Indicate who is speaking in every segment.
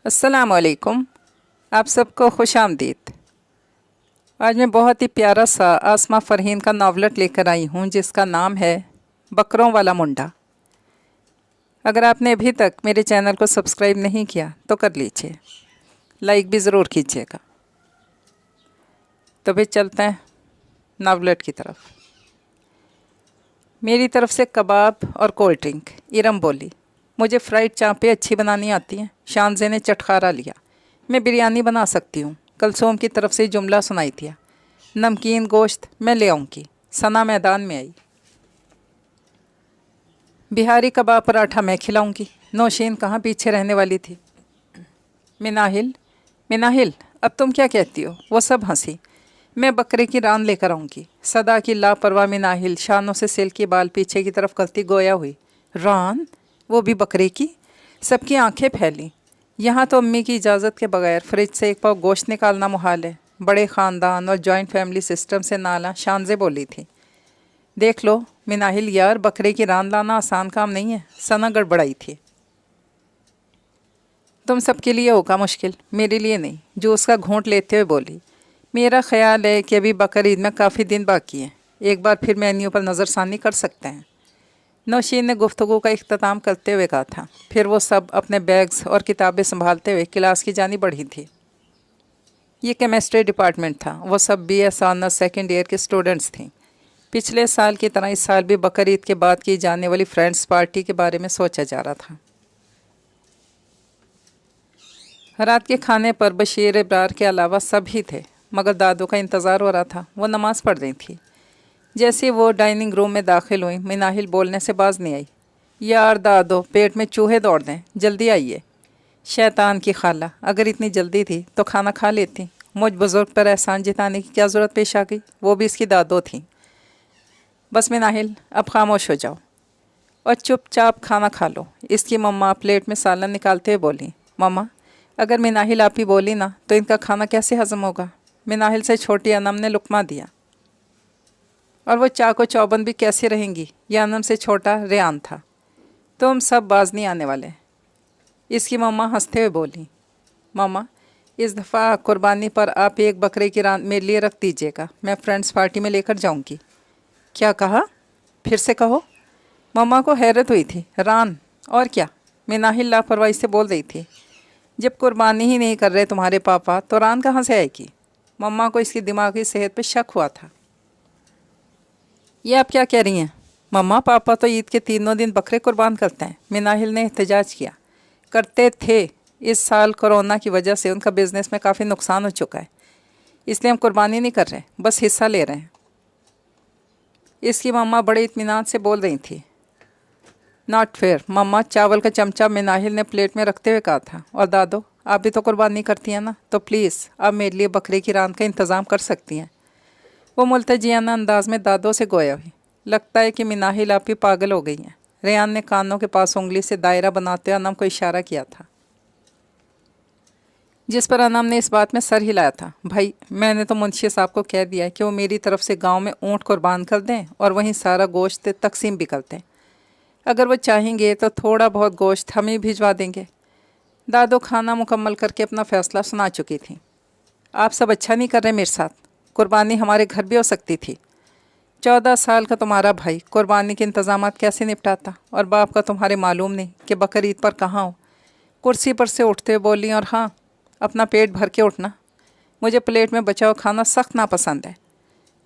Speaker 1: अस्सलाम वालेकुम। आप सबको खुश आमदीद। आज मैं बहुत ही प्यारा सा आसमा फ़रहीन का नावलट लेकर आई हूँ जिसका नाम है बकरों वाला मुंडा। अगर आपने अभी तक मेरे चैनल को सब्सक्राइब नहीं किया तो कर लीजिए, लाइक भी ज़रूर कीजिएगा। तो फिर चलते हैं नावलट की तरफ। मेरी तरफ से कबाब और कोल्ड ड्रिंक। इरम बोली, मुझे फ्राइड चाँपें अच्छी बनानी आती हैं। शानज़े ने चटखारा लिया, मैं बिरयानी बना सकती हूँ। कलसोम की तरफ से जुमला सुनाई दिया। नमकीन गोश्त मैं ले आऊँगी। सना मैदान में आई। बिहारी कबाब पराठा मैं खिलाऊँगी। नौशीन कहाँ पीछे रहने वाली थी। मिनाहिल, मिनाहिल अब तुम क्या कहती हो? वो सब हंसी। मैं बकरे की रान लेकर आऊँगी। सदा की लापरवाह मिनाहिल शानों से सिल्की बाल पीछे की तरफ करती गोया हुई। रान? वो भी बकरे की? सबकी आंखें फैली। यहाँ तो अम्मी की इजाज़त के बगैर फ्रिज से एक पाव गोश्त निकालना मुहाल है। बड़े ख़ानदान और जॉइंट फैमिली सिस्टम से नाला शानज़े बोली थी। देख लो मिनाहिल यार, बकरे की रान लाना आसान काम नहीं है। सना गड़बड़ाई थी। तुम सबके लिए होगा मुश्किल, मेरे लिए नहीं। जो उसका घूंट लेते हुए बोली, मेरा ख्याल है कि अभी बकर ईद में काफ़ी दिन बाकी हैं। एक बार फिर मेन्यू पर नज़रसानी कर सकते हैं। नौशीन ने गुफ्तगू का इख्तिताम करते हुए कहा था। फिर वो सब अपने बैग्स और किताबें संभालते हुए क्लास की जानी बढ़ी थी। ये केमिस्ट्री डिपार्टमेंट था। वो सब BS ऑनर्स सेकेंड ईयर के स्टूडेंट्स थीं। पिछले साल की तरह इस साल भी बकर ईद के बाद की जाने वाली फ्रेंड्स पार्टी के बारे में सोचा जा रहा था। रात के खाने पर बशीर इब्रार के अलावा सब ही थे, मगर दादू का इंतज़ार हो रहा था। वो नमाज़ पढ़ रही थी। जैसे वो डाइनिंग रूम में दाखिल हुई, मिनाहिल बोलने से बाज नहीं आई। यार दादो, पेट में चूहे दौड़ दें, जल्दी आइए। शैतान की खाला, अगर इतनी जल्दी थी तो खाना खा लेती। मुझ बुज़ुर्ग पर एहसान जताने की क्या ज़रूरत पेश आ गई? वो भी इसकी दादो थी। बस मिनाहिल, अब खामोश हो जाओ और चुपचाप खाना खा लो। इसकी मम्मा प्लेट में सालन निकालते हुए बोली। मम्मा, अगर मिनाहिल आप ही बोली ना तो इनका खाना कैसे हज़म होगा? मिनाहिल से छोटी अनम ने लुकमा दिया। और वो चाको चौबंद भी कैसे रहेंगी? यह अनम से छोटा रेयान था। तुम सब बाज नहीं आने वाले, इसकी मम्मा हंसते हुए बोली। मम्मा, इस दफ़ा कुर्बानी पर आप एक बकरे की रान मेरे लिए रख दीजिएगा, मैं फ्रेंड्स पार्टी में लेकर जाऊंगी। क्या कहा? फिर से कहो। मम्मा को हैरत हुई थी। रान और क्या? मिनाहिल लापरवाही से बोल रही थी। जब कुर्बानी ही नहीं कर रहे तुम्हारे पापा तो रान कहाँ से आएगी? मम्मा को इसकी दिमागी सेहत पर शक हुआ था। ये आप क्या कह रही हैं? मम्मा, पापा तो ईद के तीनों दिन बकरे कुर्बान करते हैं। मिनाहिल ने एहतजाज किया। करते थे। इस साल कोरोना की वजह से उनका बिज़नेस में काफ़ी नुकसान हो चुका है, इसलिए हम कुर्बानी नहीं कर रहे, बस हिस्सा ले रहे हैं। इसकी मम्मा बड़े इत्मीनान से बोल रही थी। Not fair. मम्मा, चावल का चमचा मिनाहिल ने प्लेट में रखते हुए कहा था। और दादो, आप भी तो कुर्बानी करती हैं ना, तो प्लीज़ आप मेरे लिए बकरे की रान का इंतज़ाम कर सकती हैं। वो मुल्तजियाना अंदाज में दादों से गोया हुई। लगता है कि मिनाहिल आप ही पागल हो गई हैं। रेयान ने कानों के पास उंगली से दायरा बनाते हुए अनम को इशारा किया था, जिस पर अनम ने इस बात में सर हिलाया था। भाई, मैंने तो मुंशी साहब को कह दिया है कि वो मेरी तरफ से गांव में ऊँट कुर्बान कर दें और वहीं सारा गोश्त तकसीम भी कर दें। अगर वो चाहेंगे तो थोड़ा बहुत गोश्त हम ही भिजवा देंगे। दादो खाना मुकम्मल करके अपना फ़ैसला सुना चुकी थी। आप सब अच्छा नहीं कर रहे मेरे साथ। कुर्बानी हमारे घर भी हो सकती थी। 14 साल का तुम्हारा भाई कुर्बानी के इंतज़ामात कैसे निपटाता? और बाप का तुम्हारे मालूम नहीं कि बकर ईद पर कहाँ हो? कुर्सी पर से उठते हुए बोली। और हाँ, अपना पेट भर के उठना। मुझे प्लेट में बचा हुआ खाना सख्त नापसंद है।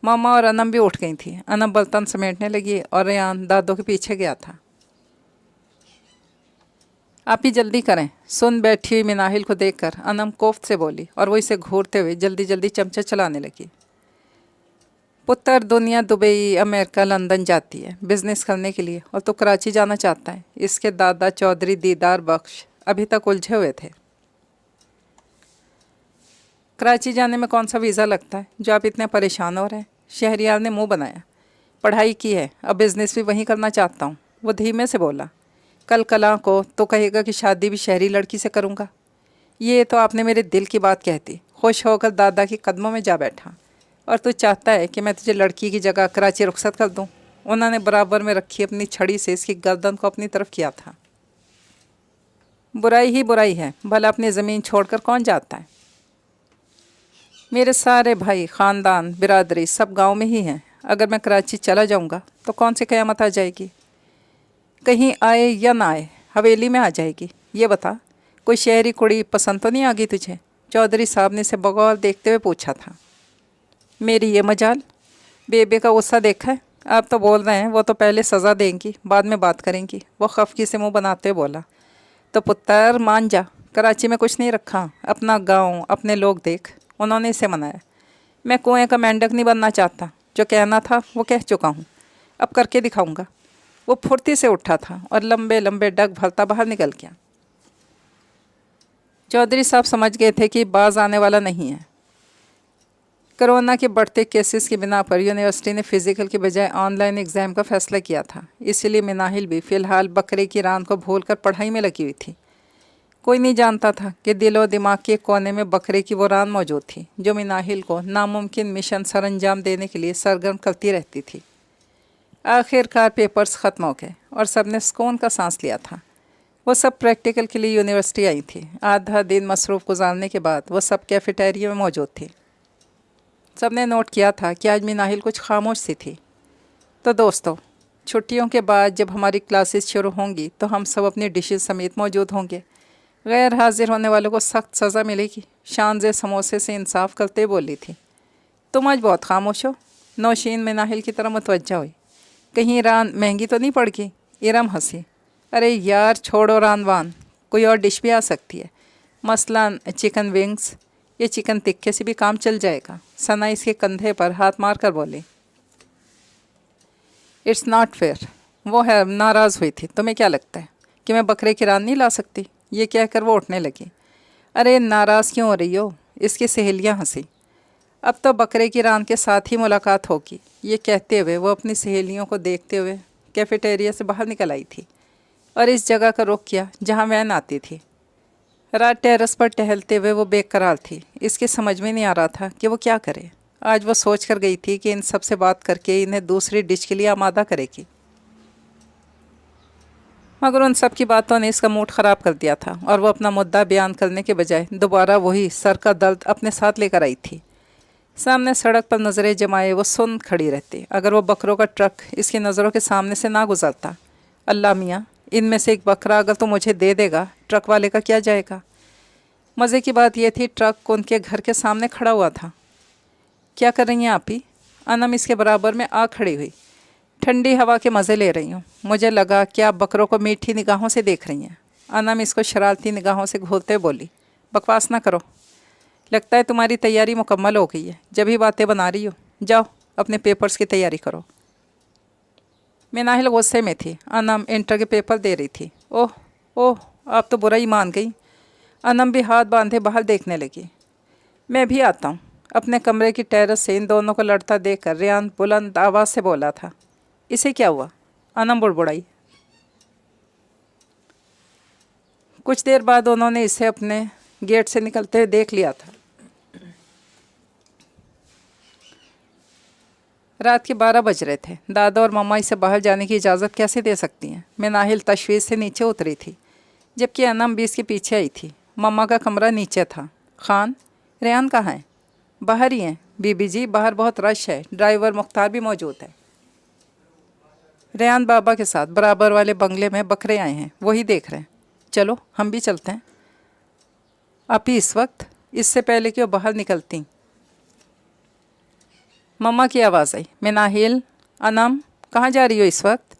Speaker 1: मामा और अनम भी उठ गई थी। अनम बर्तन समेटने लगी और रेयान दादो के पीछे गया था। आप ही जल्दी करें। सुन बैठी हुई मिनाहिल को देखकर अनम कोफ्त से बोली और वो इसे घूरते हुए जल्दी जल्दी चमचा चलाने लगी। पुत्र दुनिया दुबई, अमेरिका, लंदन जाती है बिज़नेस करने के लिए, और तो कराची जाना चाहता है। इसके दादा चौधरी दीदार बख्श अभी तक उलझे हुए थे। कराची जाने में कौन सा वीज़ा लगता है जो आप इतने परेशान हो रहे हैं? शहरियार ने मुंह बनाया। पढ़ाई की है, अब बिज़नेस भी वहीं करना चाहता हूँ। वो धीमे से बोला। कल कला को तो कहेगा कि शादी भी शहरी लड़की से करूँगा। ये तो आपने मेरे दिल की बात कह दी। खुश होकर दादा के कदमों में जा बैठा। और तू चाहता है कि मैं तुझे लड़की की जगह कराची रुखसत कर दूँ? उन्होंने बराबर में रखी अपनी छड़ी से इसकी गर्दन को अपनी तरफ किया था। बुराई ही बुराई है, भला अपनी ज़मीन छोड़कर कौन जाता है। मेरे सारे भाई, ख़ानदान, बिरादरी सब गांव में ही हैं। अगर मैं कराची चला जाऊंगा तो कौन सी क़यामत आ जाएगी। कहीं आए या ना आए, हवेली में आ जाएगी। ये बता, कोई शहरी कुड़ी पसंद तो नहीं आ गई तुझे। चौधरी साहब ने इसे बगौर देखते हुए पूछा था। मेरी ये मजाल, बेबे का गुस्सा देखा है। आप तो बोल रहे हैं वो तो पहले सज़ा देंगी, बाद में बात करेंगी। वो खफकी से मुंह बनाते हुए बोला, तो पुत्र मान जा, कराची में कुछ नहीं रखा, अपना गांव, अपने लोग देख। उन्होंने इसे मनाया। मैं कुएं का मेंढक नहीं बनना चाहता, जो कहना था वो कह चुका हूँ, अब करके दिखाऊंगा। वो फुर्ती से उठा था और लंबे लंबे डग भरता बाहर निकल गया। चौधरी साहब समझ गए थे कि बाज आने वाला नहीं है। कोरोना के बढ़ते केसेस की बिना पर यूनिवर्सिटी ने फ़िज़िकल के बजाय ऑनलाइन एग्ज़ाम का फ़ैसला किया था। इसीलिए मिनाहिल भी फ़िलहाल बकरे की रान को भूलकर पढ़ाई में लगी हुई थी। कोई नहीं जानता था कि दिल और दिमाग के कोने में बकरे की वो रान मौजूद थी, जो मिनाहिल को नामुमकिन मिशन सर अंजाम देने के लिए सरगर्म करती रहती थी। आखिरकार पेपर्स ख़त्म हो गए और सब ने सुकून का सांस लिया था। वो सब प्रैक्टिकल के लिए यूनिवर्सिटी आई थी। आधा दिन मसरूफ़ गुजारने के बाद वो सब कैफेटेरिया में मौजूद थी। सब ने नोट किया था कि आज मिनाहिल कुछ खामोश सी थी। तो दोस्तों, छुट्टियों के बाद जब हमारी क्लासेस शुरू होंगी तो हम सब अपनी डिशेस समेत मौजूद होंगे। गैर हाजिर होने वालों को सख्त सज़ा मिलेगी। शानज़े समोसे से इंसाफ करते बोली थी। तुम आज बहुत खामोश हो। नौशीन मिनाहिल की तरह मुतवज्जा हुई। कहीं रान महंगी तो नहीं पड़ गई। इरम हंसी। अरे यार छोड़ो रान वान, कोई और डिश भी आ सकती है, मसलन चिकन विंग्स। ये चिकन तिक्के से भी काम चल जाएगा। सना इसके कंधे पर हाथ मार कर बोली, इट्स नॉट फेयर। वो है नाराज़ हुई थी। तुम्हें क्या लगता है कि मैं बकरे की रान नहीं ला सकती। ये कहकर वो उठने लगी। अरे नाराज़ क्यों हो रही हो। इसकी सहेलियां हंसी। अब तो बकरे की रान के साथ ही मुलाकात होगी। ये कहते हुए वो अपनी सहेलियों को देखते हुए कैफेटेरिया से बाहर निकल आई थी और इस जगह का रुख किया जहाँ वैन आती थी। रात टेरेस पर टहलते हुए वो बेकरार थी। इसके समझ में नहीं आ रहा था कि वो क्या करे। आज वो सोच कर गई थी कि इन सब से बात करके इन्हें दूसरी डिश के लिए आमादा करेगी, मगर उन सब की बातों ने इसका मूड ख़राब कर दिया था और वो अपना मुद्दा बयान करने के बजाय दोबारा वही सर का दर्द अपने साथ लेकर आई थी। सामने सड़क पर नज़रें जमाए वो सुन खड़ी रहती। अगर वो बकरों का ट्रक इसकी नज़रों के सामने से ना गुजरता। अल्लाह मियाँ, इनमें से एक बकरा अगर तो मुझे दे देगा, ट्रक वाले का क्या जाएगा। मज़े की बात यह थी, ट्रक उनके घर के सामने खड़ा हुआ था। क्या कर रही हैं आप ही। अनम इसके बराबर में आ खड़ी हुई। ठंडी हवा के मज़े ले रही हूँ। मुझे लगा कि आप बकरों को मीठी निगाहों से देख रही हैं। अनम इसको शरारती निगाहों से घूरते बोली, बकवास ना करो। लगता है तुम्हारी तैयारी मुकम्मल हो गई है, जब ही बातें बना रही हो। जाओ अपने पेपर्स की तैयारी करो। मिनाहिल गुस्से में थी। अनम इंटर के पेपर दे रही थी। ओह ओह, आप तो बुरा ही मान गई। अनम भी हाथ बांधे बाहर देखने लगी। मैं भी आता हूँ। अपने कमरे की टेरेस से इन दोनों को लड़ता देखकर रेयान बुलंद आवाज़ से बोला था। इसे क्या हुआ। अनम बुड़बुड़ाई। कुछ देर बाद उन्होंने इसे अपने गेट से निकलते हुए देख लिया था। रात के 12 बज रहे थे। दादा और मम्मा इसे बाहर जाने की इजाज़त कैसे दे सकती हैं। मिनाहिल तशवीश से नीचे उतरी थी, जबकि अनम भी इसके पीछे आई थी। मम्मा का कमरा नीचे था। खान, रेयान कहाँ है। बाहर ही हैं बीबी जी, बाहर बहुत रश है, ड्राइवर मुख्तार भी मौजूद है। रेयान बाबा के साथ बराबर वाले बंगले में बकरे आए हैं, वही देख रहे हैं। चलो हम भी चलते हैं। आप ही इस वक्त, इससे पहले कि वो बाहर निकलती मम्मा की आवाज़ आई। मिनाहिल, अनम, कहाँ जा रही हो इस वक्त।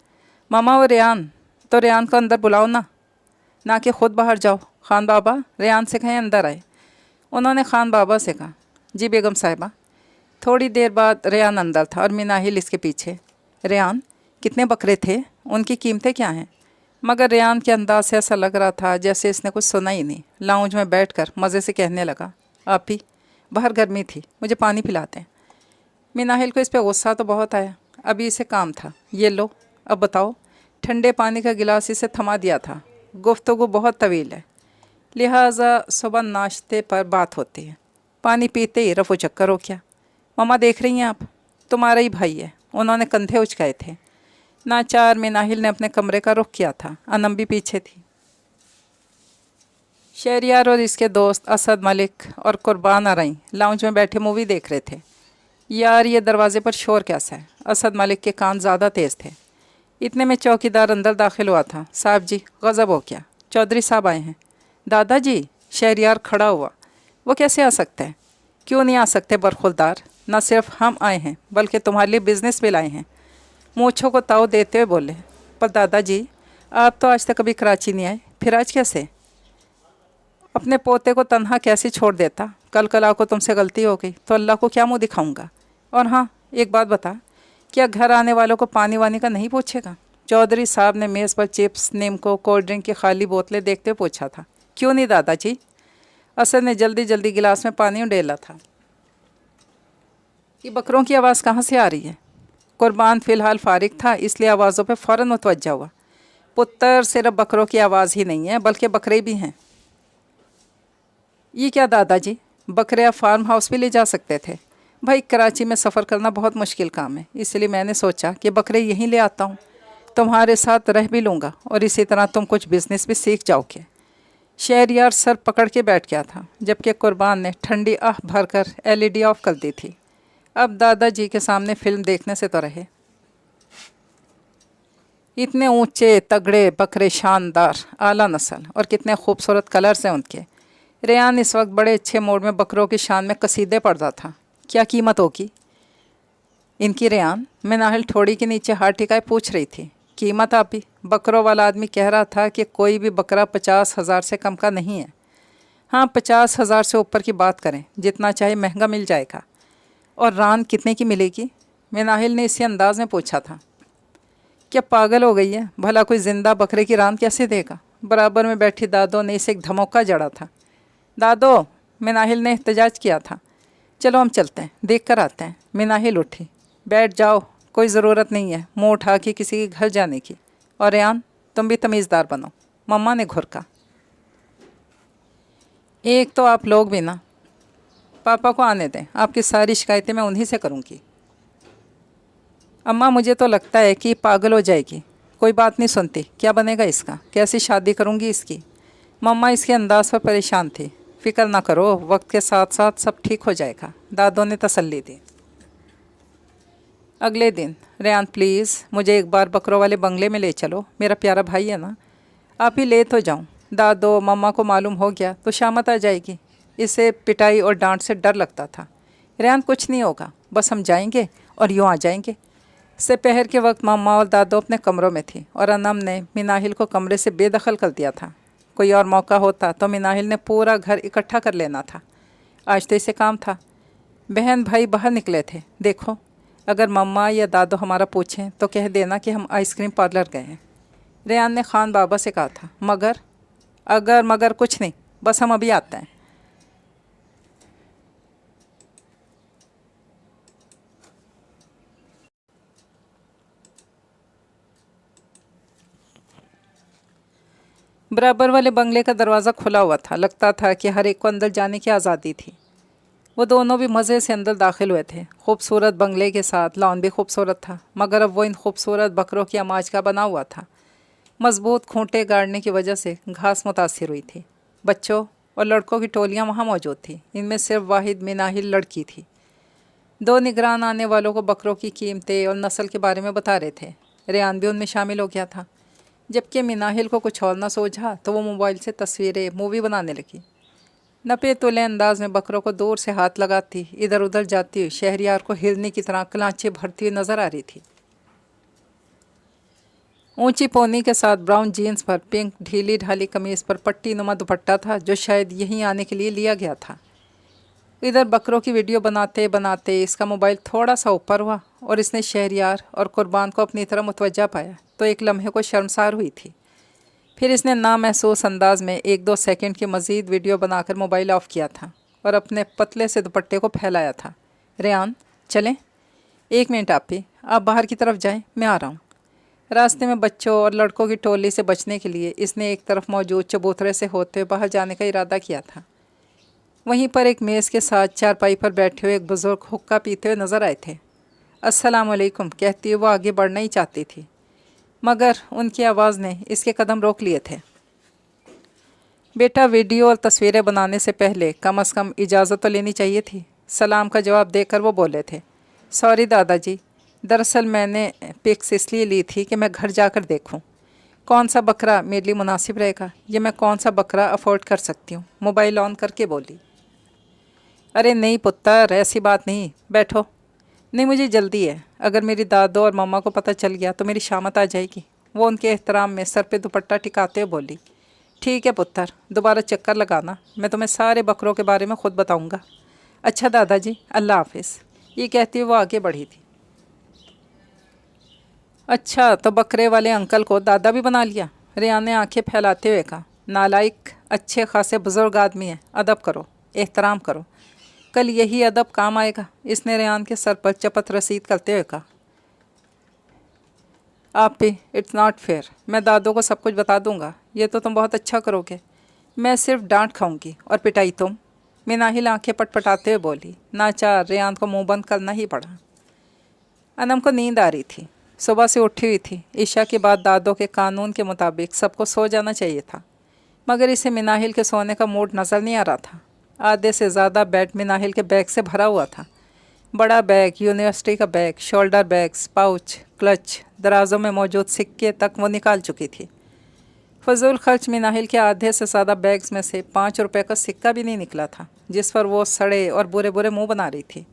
Speaker 1: मम्मा वो रेयान, तो रेयान को अंदर बुलाओ ना कि ख़ुद बाहर जाओ। खान बाबा, रेयान से कहें अंदर आए। उन्होंने खान बाबा से कहा। जी बेगम साहिबा। थोड़ी देर बाद रेयान अंदर था और मिनाहिल इसके पीछे। रेयान, कितने बकरे थे, उनकी कीमतें क्या हैं। मगर रेयान के अंदाज से ऐसा लग रहा था जैसे इसने कुछ सुना ही नहीं। लाउंज में बैठकर मज़े से कहने लगा, आप ही, बाहर गर्मी थी, मुझे पानी पिलाते हैं। मिनाहिल को इस पर गुस्सा तो बहुत आया। अभी इसे काम था। ये लो, अब बताओ। ठंडे पानी का गिलास इसे थमा दिया था। गुफ्तगू बहुत तवील है, लिहाजा सुबह नाश्ते पर बात होती है। पानी पीते ही रफू चक्कर हो क्या। मम्मा देख रही हैं आप, तुम्हारा ही भाई है। उन्होंने कंधे उचकाए थे। नाचार मिनाहिल ने अपने कमरे का रुख किया था। अनम भी पीछे थी। शहरियार और इसके दोस्त असद मलिक और कुर्बान आरई लाउंज में बैठे मूवी देख रहे थे। यार ये दरवाजे पर शोर कैसा है? असद मलिक के कान ज़्यादा तेज़ थे। इतने में चौकीदार अंदर दाखिल हुआ था। साहब जी, गज़ब हो क्या, चौधरी साहब आए हैं। दादाजी, शहरियार खड़ा हुआ। वो कैसे आ सकते हैं? क्यों नहीं आ सकते बरखुरदार? न सिर्फ हम आए हैं बल्कि तुम्हारे लिए बिजनेस भी लाए हैं। मूँछों को ताव देते हुए बोले। पर दादाजी, आप तो आज तक कभी कराची नहीं आए, फिर आज कैसे? अपने पोते को तन्हा कैसे छोड़ देता? कल कला को तुमसे गलती हो गई तो अल्लाह को क्या मुंह दिखाऊंगा? और हाँ, एक बात बता, क्या घर आने वालों को पानी वानी का नहीं पूछेगा? चौधरी साहब ने मेज़ पर चिप्स, नीमको, कोल्ड ड्रिंक की खाली बोतलें देखते हुए पूछा था। क्यों नहीं दादाजी? असद ने जल्दी जल्दी गिलास में पानी उंडेला था। ये बकरों की आवाज़ कहाँ से आ रही है? कुर्बान फ़िलहाल फारिग था, इसलिए आवाज़ों पर फ़ौरन मुतवज्जा हुआ। पुत्तर, सिर्फ बकरों की आवाज़ ही नहीं है बल्कि बकरे भी हैं। ये क्या दादाजी, बकरे आप फार्म हाउस भी ले जा सकते थे। भाई, कराची में सफ़र करना बहुत मुश्किल काम है, इसलिए मैंने सोचा कि बकरे यहीं ले आता हूँ, तुम्हारे साथ रह भी लूँगा और इसी तरह तुम कुछ बिजनेस भी सीख जाओगे। शहरियार सर पकड़ के बैठ गया था, जबकि कुर्बान ने ठंडी आह भरकर एलईडी ऑफ कर दी थी। अब दादाजी के सामने फिल्म देखने से तो रहे। इतने ऊंचे तगड़े बकरे, शानदार आला नस्ल, और कितने खूबसूरत कलर्स हैं उनके। रेयान इस वक्त बड़े अच्छे मूड में बकरों की शान में कसीदे पढ़ता था। क्या कीमत होगी इनकी रेयान? मैं नाहल ठोड़ी के नीचे हाथ टिकाए पूछ रही थी। कीमत आप ही? बकरों वाला आदमी कह रहा था कि कोई भी बकरा 50,000 से कम का नहीं है। हाँ, 50,000 से ऊपर की बात करें, जितना चाहे महंगा मिल जाएगा। और रान कितने की मिलेगी? मैं नाहिल ने इसी अंदाज में पूछा था। क्या पागल हो गई है? भला कोई ज़िंदा बकरे की रान कैसे देगा? बराबर में बैठी दादो ने इसे एक धमोका जड़ा था। दादो, मिनाहिल ने एहतजाज किया था। चलो हम चलते हैं, देख कर आते हैं। मिनाहिल उठी। बैठ जाओ, कोई ज़रूरत नहीं है मुँह उठा के किसी के घर जाने की। और रेयान, तुम भी तमीज़दार बनो, मम्मा ने घुरका। एक तो आप लोग भी ना। पापा को आने दें, आपकी सारी शिकायतें मैं उन्हीं से करूँगी। अम्मा, मुझे तो लगता है कि पागल हो जाएगी, कोई बात नहीं सुनती। क्या बनेगा इसका? कैसी शादी करूँगी इसकी? मम्मा इसके अंदाज पर परेशान थी। फ़िक्र ना करो, वक्त के साथ साथ सब ठीक हो जाएगा, दादों ने तसल्ली दी। अगले दिन, रेयान प्लीज़ मुझे एक बार बकरों वाले बंगले में ले चलो, मेरा प्यारा भाई है ना। आप ही ले तो जाऊँ। दादो, मम्मा को मालूम हो गया तो शामत आ जाएगी। इसे पिटाई और डांट से डर लगता था। रेयान, कुछ नहीं होगा, बस हम जाएंगे और यूँ आ जाएंगे। दोपहर के वक्त मम्मा और दादो अपने कमरों में थी और अनम ने मिनाहिल को कमरे से बेदखल कर दिया था। कोई और मौका होता तो मिनाहिल ने पूरा घर इकट्ठा कर लेना था। आज तो इसे काम था। बहन भाई बाहर निकले थे। देखो, अगर मम्मा या दादो हमारा पूछें तो कह देना कि हम आइसक्रीम पार्लर गए हैं। रेयान ने खान बाबा से कहा था। मगर कुछ नहीं, बस हम अभी आते हैं। बराबर वाले बंगले का दरवाज़ा खुला हुआ था। लगता था कि हर एक को अंदर जाने की आज़ादी थी। वो दोनों भी मज़े से अंदर दाखिल हुए थे। खूबसूरत बंगले के साथ लॉन भी खूबसूरत था, मगर अब वो इन खूबसूरत बकरों की आमाज का बना हुआ था। मजबूत खूंटे गाड़ने की वजह से घास मुतासिर हुई थी। बच्चों और लड़कों की टोलियाँ वहाँ मौजूद थी। इनमें सिर्फ वाहिद मिनाहिल लड़की थी। दो निगरान आने वालों को बकरों की कीमतें और नस्ल के बारे में बता रहे थे। रेयान भी उनमें शामिल हो गया था। जबकि मिनाहिल को कुछ और न सूझा तो वो मोबाइल से तस्वीरें, मूवी बनाने लगी। नपे तुले अंदाज में बकरों को दूर से हाथ लगाती, इधर उधर जाती हुई शहरियार को हिरनी की तरह कलांचे भरती हुई नजर आ रही थी। ऊंची पौनी के साथ ब्राउन जीन्स पर पिंक ढीली ढाली कमीज पर पट्टी नुमा दुपट्टा था, जो शायद यहीं आने के लिए लिया गया था। इधर बकरों की वीडियो बनाते बनाते इसका मोबाइल थोड़ा सा ऊपर हुआ और इसने शहरियार और कुर्बान को अपनी तरफ मुतवज्जा पाया तो एक लम्हे को शर्मसार हुई थी। फिर इसने नामहसूस अंदाज में 1-2 सेकंड की मज़ीद वीडियो बनाकर मोबाइल ऑफ़ किया था और अपने पतले से दुपट्टे को फैलाया था। रेयान, चलें? 1 मिनट आप बाहर की तरफ जाएं, मैं आ रहा हूँ। रास्ते में बच्चों और लड़कों की टोली से बचने के लिए इसने एक तरफ मौजूद चबूतरे से होते हुए बाहर जाने का इरादा किया था। वहीं पर एक मेज़ के साथ चारपाई पर बैठे हुए एक बुज़ुर्ग हुक्का पीते हुए नज़र आए थे। अस्सलाम वालेकुम कहती हुए वो आगे बढ़ना ही चाहती थी, मगर उनकी आवाज़ ने इसके कदम रोक लिए थे। बेटा, वीडियो और तस्वीरें बनाने से पहले कम से कम इजाज़त तो लेनी चाहिए थी। सलाम का जवाब देकर वो बोले थे, सॉरी दादाजी, दरअसल मैंने पिक्स इसलिए ली थी कि मैं घर जाकर देखूं कौन सा बकरा मेरे लिए मुनासिब रहेगा, ये मैं कौन सा बकरा अफोर्ड कर सकती हूँ। मोबाइल ऑन करके बोली। अरे नहीं पुत्र, ऐसी बात नहीं, बैठो। नहीं, मुझे जल्दी है। अगर मेरी दादो और मम्मा को पता चल गया तो मेरी शामत आ जाएगी। वो उनके एहतराम में सर पे दुपट्टा टिकाते हुए बोली, ठीक है पुत्र, दोबारा चक्कर लगाना, मैं तुम्हें सारे बकरों के बारे में ख़ुद बताऊंगा। अच्छा दादाजी, अल्लाह हाफिज़। ये कहती हुए वो आगे बढ़ी थी। अच्छा, तो बकरे वाले अंकल को दादा भी बना लिया? रेयान ने आंखें फैलाते हुए कहा। नालायक, अच्छे खासे बुज़ुर्ग आदमी है, अदब करो, एहतराम करो, कल यही अदब काम आएगा। इसने रेयान के सर पर चपत रसीद करते हुए कहा। आप भी, इट्स नॉट फेयर, मैं दादों को सब कुछ बता दूंगा। ये तो तुम बहुत अच्छा करोगे, मैं सिर्फ डांट खाऊंगी और पिटाई तुम। मिनाहिल आंखें पटपटाते हुए बोली। नाचार रेयान को मुंह बंद करना ही पड़ा। अनम को नींद आ रही थी, सुबह से उठी हुई थी। ईशा के बाद दादों के कानून के मुताबिक सबको सो जाना चाहिए था, मगर इसे मिनाहिल के सोने का मूड नज़र नहीं आ रहा था। आधे से ज़्यादा बेड मिनाहिल के बैग से भरा हुआ था। बड़ा बैग, यूनिवर्सिटी का bag, shoulder bags, pouch, clutch, दराजों में मौजूद सिक्के तक वो निकाल चुकी थी। फजूल खर्च मिनाहिल के आधे से ज़्यादा बैग्स में से 5 रुपए का सिक्का भी नहीं निकला था, जिस पर वो सड़े और बुरे बुरे मुंह बना रही थी।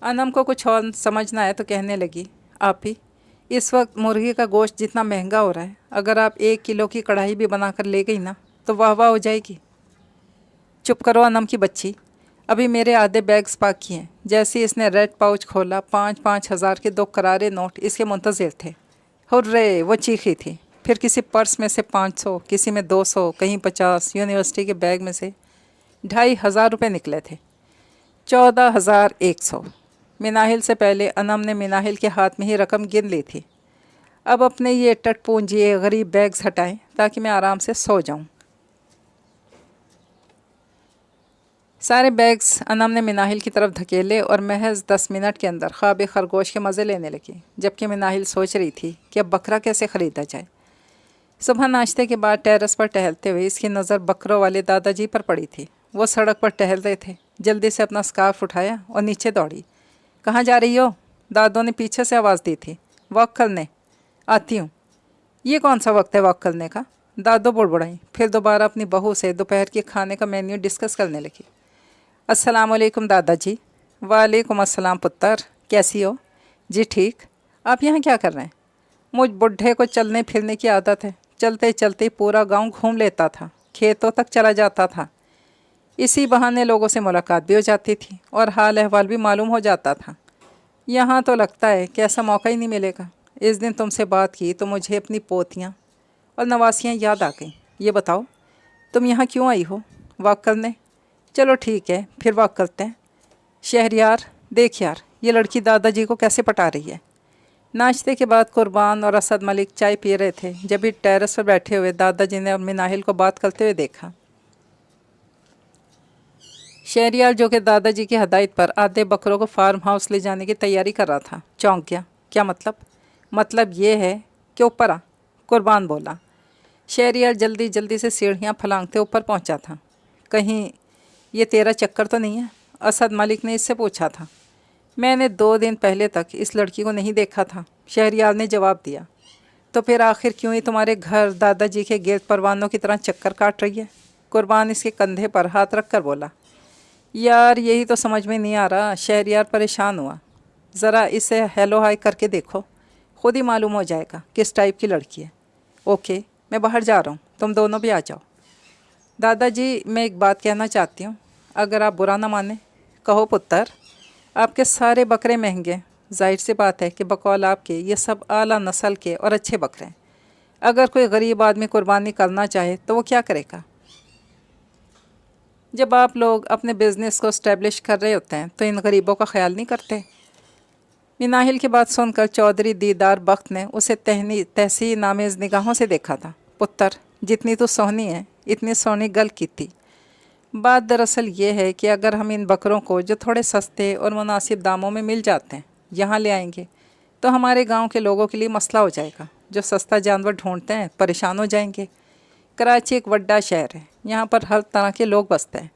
Speaker 1: अनम को कुछ और समझना है तो कहने लगी, आप ही, इस वक्त मुर्गी का गोश्त जितना महंगा हो रहा है, अगर आप 1 किलो की कढ़ाई भी बनाकर ले गई ना तो वाह वाह हो जाएगी। चुप करो अनम की बच्ची, अभी मेरे आधे बैग्स बाकी हैं। जैसे इसने रेड पाउच खोला, 5-5 हज़ार के 2 करारे नोट इसके मुंतज़िर थे। हुर्रे, वो चीखी थी। फिर किसी पर्स में से 500, किसी में 200, कहीं 50। यूनिवर्सिटी के बैग में से 2,500 रुपये निकले थे। 14,100। मिनाहिल से पहले अनम ने मिनाहिल के हाथ में ही रकम गिन ली थी। अब अपने ये टटपूंजिए गरीब बैग्स हटाएं ताकि मैं आराम से सो जाऊं। सारे बैग्स अनम ने मिनाहिल की तरफ धकेले और महज 10 मिनट के अंदर ख्वाब खरगोश के मज़े लेने लगी, जबकि मिनाहिल सोच रही थी कि अब बकरा कैसे ख़रीदा जाए। सुबह नाश्ते के बाद टेरेस पर टहलते हुए इसकी नज़र बकरों वाले दादाजी पर पड़ी थी। वो सड़क पर टहल रहे थे। जल्दी से अपना स्कार्फ उठाया और नीचे दौड़ी। कहाँ जा रही हो? दादों ने पीछे से आवाज़ दी थी। वॉक करने। आती हूँ। ये कौन सा वक्त है वॉक करने का? दादो बुड़बुड़ाई, फिर दोबारा अपनी बहू से दोपहर के खाने का मेन्यू डिस्कस करने लगी। अस्सलाम वालेकुम दादाजी। वालेकुम अस्सलाम पुत्र, कैसी हो? जी ठीक। आप यहाँ क्या कर रहे हैं? मुझ बुढ़े को चलने फिरने की आदत है, चलते चलते पूरा गांव घूम लेता था, खेतों तक चला जाता था। इसी बहाने लोगों से मुलाकात भी हो जाती थी और हाल अहवाल भी मालूम हो जाता था। यहाँ तो लगता है कि ऐसा मौका ही नहीं मिलेगा। इस दिन तुमसे बात की तो मुझे अपनी पोतियाँ और नवासियाँ याद आ गईं। ये बताओ, तुम यहाँ क्यों आई हो? वॉक करने? चलो ठीक है, फिर वॉक करते हैं। शहरयार, देख यार, ये लड़की दादाजी को कैसे पटा रही है। नाश्ते के बाद कुर्बान और असद मलिक चाय पी रहे थे, जब भी टेरेस पर बैठे हुए दादाजी ने और मिनाहिल को बात करते हुए देखा। शहरयार, जो कि दादाजी की हदायत पर आधे बकरों को फार्म हाउस ले जाने की तैयारी कर रहा था, चौंक गया। क्या मतलब? मतलब ये है कि ऊपर आ, कुर्बान बोला। शहरयार जल्दी जल्दी से सीढ़ियाँ फलांगते ऊपर पहुँचा था। कहीं ये तेरा चक्कर तो नहीं है? असद मलिक ने इससे पूछा था। मैंने 2 दिन पहले तक इस लड़की को नहीं देखा था, शहरयार ने जवाब दिया। तो फिर आखिर क्यों ही तुम्हारे घर दादाजी के गिरद परवानों की तरह चक्कर काट रही है? कुर्बान इसके कंधे पर हाथ रख कर बोला। यार यही तो समझ में नहीं आ रहा। शहरयार परेशान हुआ। ज़रा इसे हेलो हाय करके देखो, खुद ही मालूम हो जाएगा किस टाइप की लड़की है। ओके, मैं बाहर जा रहा हूँ, तुम दोनों भी आ जाओ। दादाजी, मैं एक बात कहना चाहती हूँ, अगर आप बुरा ना माने। कहो पुत्र। आपके सारे बकरे महंगे हैं। जाहिर सी बात है कि बकौल आपके ये सब आला नस्ल के और अच्छे बकरे हैं। अगर कोई गरीब आदमी कुर्बानी करना चाहे तो वो क्या करेगा? जब आप लोग अपने बिज़नेस को इस्टेब्लिश कर रहे होते हैं तो इन गरीबों का ख्याल नहीं करते। मिनाहिल की बात सुनकर चौधरी दीदार बख्त ने उसे तहसीन नामेज़ निगाहों से देखा था। पुत्र, जितनी तो सोहनी है इतनी सोहनी गल की थी। बात दरअसल ये है कि अगर हम इन बकरों को जो थोड़े सस्ते और मुनासिब दामों में मिल जाते हैं यहाँ ले आएंगे तो हमारे गांव के लोगों के लिए मसला हो जाएगा। जो सस्ता जानवर ढूंढते हैं परेशान हो जाएंगे। कराची एक बड़ा शहर है, यहाँ पर हर तरह के लोग बसते हैं।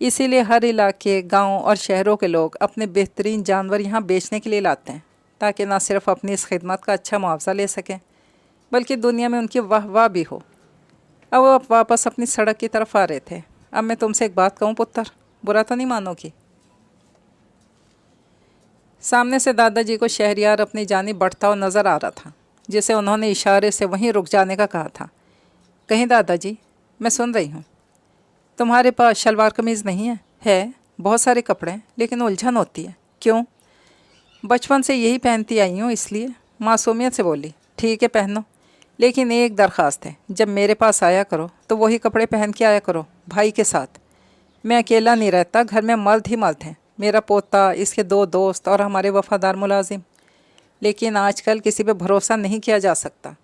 Speaker 1: इसीलिए हर इलाके, गांव और शहरों के लोग अपने बेहतरीन जानवर यहाँ बेचने के लिए लाते हैं, ताकि ना सिर्फ अपनी इस खिदमत का अच्छा मुआवजा ले सकें, बल्कि दुनिया में उनकी वाह वाह भी हो। अब वो वापस अपनी सड़क की तरफ आ रहे थे। अब मैं तुमसे एक बात कहूँ पुत्र, बुरा तो नहीं मानोगी? सामने से दादाजी को शहरियार अपनी जानिब बढ़ता हुआ नज़र आ रहा था, जिसे उन्होंने इशारे से वहीं रुक जाने का कहा था। कहीं दादाजी, मैं सुन रही हूँ। तुम्हारे पास शलवार कमीज़ नहीं है? है, बहुत सारे कपड़े हैं, लेकिन उलझन होती है। क्यों? बचपन से यही पहनती आई हूँ, इसलिए। मासूमियत से बोली। ठीक है, पहनो, लेकिन एक दरख्वास्त है, जब मेरे पास आया करो तो वही कपड़े पहन के आया करो, भाई के साथ। मैं अकेला नहीं रहता, घर में मर्द ही मर्द हैं, मेरा पोता, इसके 2 दोस्त और हमारे वफ़ादार मुलाजिम। लेकिन आजकल किसी पे भरोसा नहीं किया जा सकता।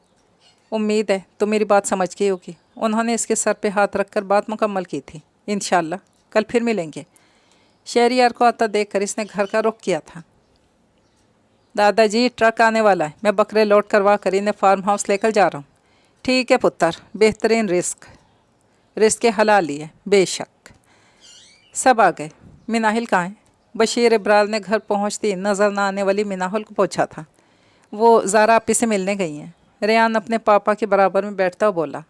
Speaker 1: उम्मीद है तुम मेरी बात समझ गई होगी। उन्होंने इसके सर पे हाथ रखकर बात मुकम्मल की थी। इंशाल्लाह कल फिर मिलेंगे। शहरियार को आता देखकर इसने घर का रुख किया था। दादाजी, ट्रक आने वाला है, मैं बकरे लोड करवा कर इन्हें फार्म हाउस लेकर जा रहा हूँ। ठीक है पुत्र, बेहतरीन रिस्क के हलाली है, बेशक। सब आ गए। मिनाहिल कहाँ है? बशीर इब्रार ने घर पहुँचती नज़र न आने वाली मिनाहिल को पूछा था। वो ज़ारा आपी से मिलने गई हैं। रेयान अपने पापा के बराबर में बैठता हुआ बोला।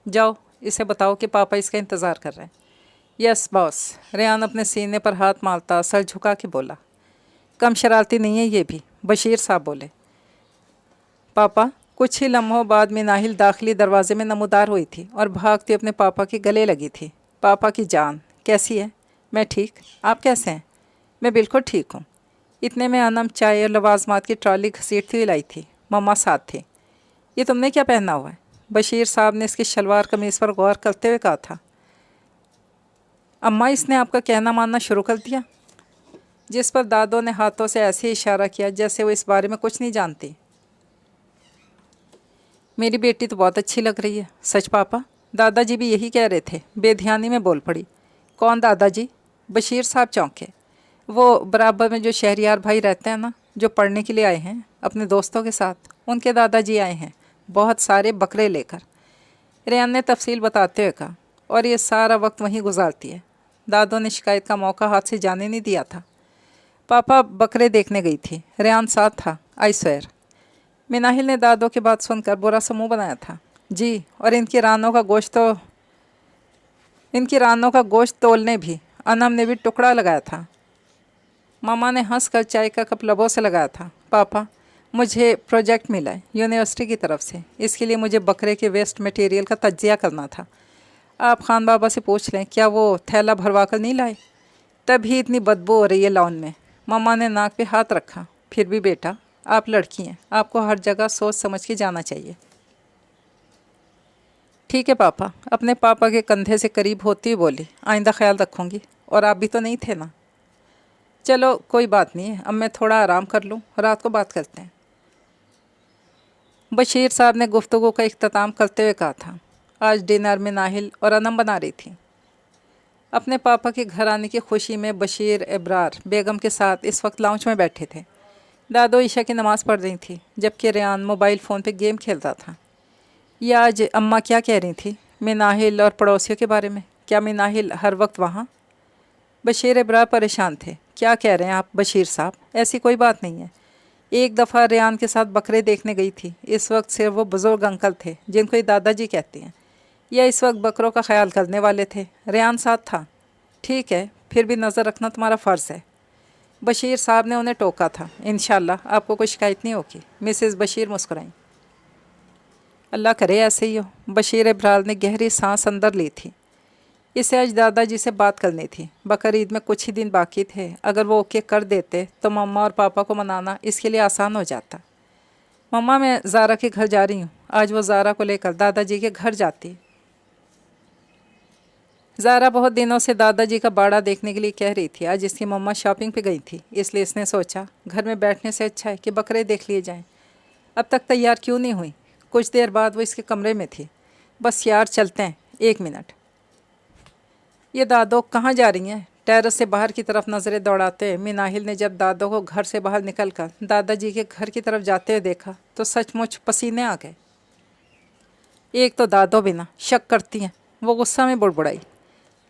Speaker 1: जाओ, इसे बताओ कि पापा इसका इंतज़ार कर रहे हैं। यस बॉस, रेयान अपने सीने पर हाथ मारता सर झुका के बोला। कम शरारती नहीं है ये भी, बशीर साहब बोले। पापा। कुछ ही लम्हों बाद मिनाहिल दाखिली दरवाजे में नमूदार हुई थी और भागती अपने पापा के गले लगी थी। पापा की जान, कैसी है? मैं ठीक, आप कैसे हैं? मैं बिल्कुल ठीक हूँ। इतने में अनम चाय और लवाजमात की ट्रॉली घसीटती हुई लाई थी। मम्मा साथ थी। ये तुमने क्या पहना हुआ है? बशीर साहब ने इसकी शलवार कमीज़ पर गौर करते हुए कहा था। अम्मा, इसने आपका कहना मानना शुरू कर दिया? जिस पर दादों ने हाथों से ऐसे इशारा किया जैसे वो इस बारे में कुछ नहीं जानती। मेरी बेटी तो बहुत अच्छी लग रही है। सच पापा? दादाजी भी यही कह रहे थे। बेध्यानी में बोल पड़ी। कौन दादाजी? बशीर साहब चौंके। वो बराबर में जो शहरियार भाई रहते हैं ना, जो पढ़ने के लिए आए हैं अपने दोस्तों के साथ, उनके दादाजी आए हैं, बहुत सारे बकरे लेकर। रेयान ने तफसील बताते हुए कहा। और ये सारा वक्त वहीं गुजारती है। दादों ने शिकायत का मौका हाथ से जाने नहीं दिया था। पापा बकरे देखने गई थी, रेयान साथ था, आई स्वेयर। मिनाहिल ने दादों की बात सुनकर बुरा सा मुँह बनाया था। जी, और इनकी रानों का गोश्त तोलने भी अनम ने भी टुकड़ा लगाया था। मामा ने हंसकर चाय का कप लबों से लगाया था। पापा, मुझे प्रोजेक्ट मिला है यूनिवर्सिटी की तरफ से। इसके लिए मुझे बकरे के वेस्ट मटेरियल का तज्जिया करना था। आप खान बाबा से पूछ लें, क्या वो थैला भरवा कर नहीं लाए? तभी इतनी बदबू हो रही है लॉन में। मामा ने नाक पे हाथ रखा। फिर भी बेटा, आप लड़की हैं, आपको हर जगह सोच समझ के जाना चाहिए। ठीक है पापा, अपने पापा के कंधे से करीब होती हुई बोली। आइंदा ख्याल रखूँगी। और आप भी तो नहीं थे ना? चलो कोई बात नहीं है, अब मैं थोड़ा आराम कर लूँ, रात को बात करते हैं। बशीर साहब ने गुफ्तगू का इख्तिताम करते हुए कहा था। आज डिनर में नाहिल और अनम बना रही थी। अपने पापा के घर आने की खुशी में बशीर इब्रार बेगम के साथ इस वक्त लाउंज में बैठे थे। दादो ईशा की नमाज़ पढ़ रही थी, जबकि रेयान मोबाइल फ़ोन पे गेम खेलता था। ये आज अम्मा क्या कह रही थी? मिनाहिल और पड़ोसियों के बारे में? क्या मिनाहिल हर वक्त वहाँ? बशीर इब्रार परेशान थे। क्या कह रहे हैं आप बशीर साहब? ऐसी कोई बात नहीं है। एक दफ़ा रेयान के साथ बकरे देखने गई थी। इस वक्त सिर्फ वो बुज़ुर्ग अंकल थे, जिनको ये दादाजी कहते हैं, या इस वक्त बकरों का ख्याल करने वाले थे। रेयान साथ था। ठीक है, फिर भी नज़र रखना तुम्हारा फ़र्ज़ है। बशीर साहब ने उन्हें टोका था। इंशाल्लाह आपको कोई शिकायत नहीं होगी। मिसेज़ बशीर मुस्कुराईं। अल्लाह करे ऐसे ही हो। बशीर इब्रार ने गहरी सांस अंदर ली थी। इसे आज दादाजी से बात करनी थी। बकरीद में कुछ ही दिन बाकी थे। अगर वो ओके कर देते तो मम्मा और पापा को मनाना इसके लिए आसान हो जाता। मम्मा, मैं ज़ारा के घर जा रही हूँ। आज वो ज़ारा को लेकर दादाजी के घर जाती। ज़ारा बहुत दिनों से दादाजी का बाड़ा देखने के लिए कह रही थी। आज इसकी मम्मा शॉपिंग पे गई थी, इसलिए इसने सोचा घर में बैठने से अच्छा है कि बकरे देख लिए जाएं। अब तक तैयार क्यों नहीं हुई? कुछ देर बाद वो इसके कमरे में थी। बस यार, चलते हैं, 1 मिनट। ये दादो कहाँ जा रही हैं? टेरेस से बाहर की तरफ नज़रें दौड़ाते मिनाहिल ने जब दादो को घर से बाहर निकलकर दादाजी के घर की तरफ जाते हुए देखा तो सचमुच पसीने आ गए। एक तो दादो भी ना शक करती हैं। वो गुस्सा में बुड़बुड़ाई।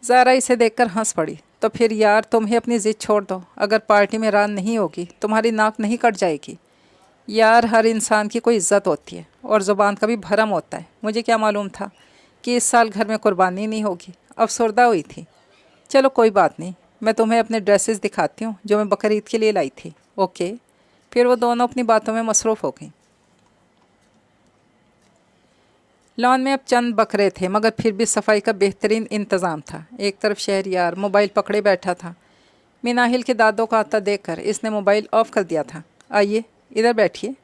Speaker 1: ज़ारा इसे देखकर हंस पड़ी। तो फिर यार तुम ही अपनी ज़िद छोड़ दो, अगर पार्टी में रान नहीं होगी तुम्हारी नाक नहीं कट जाएगी। यार हर इंसान की कोई इज़्ज़त होती है और ज़ुबान का भी भरम होता है। मुझे क्या मालूम था कि इस साल घर में कुर्बानी नहीं होगी। अफसरदा हुई थी। चलो कोई बात नहीं, मैं तुम्हें अपने ड्रेसेस दिखाती हूँ जो मैं बकरीद के लिए लाई थी। ओके। फिर वो दोनों अपनी बातों में मसरूफ़ हो गईं। लॉन में अब चंद बकरे थे मगर फिर भी सफाई का बेहतरीन इंतज़ाम था। एक तरफ शहरयार मोबाइल पकड़े बैठा था। मीनाहिल के दादों का आता देखकर इसने मोबाइल ऑफ़ कर दिया था। आइए इधर बैठिए।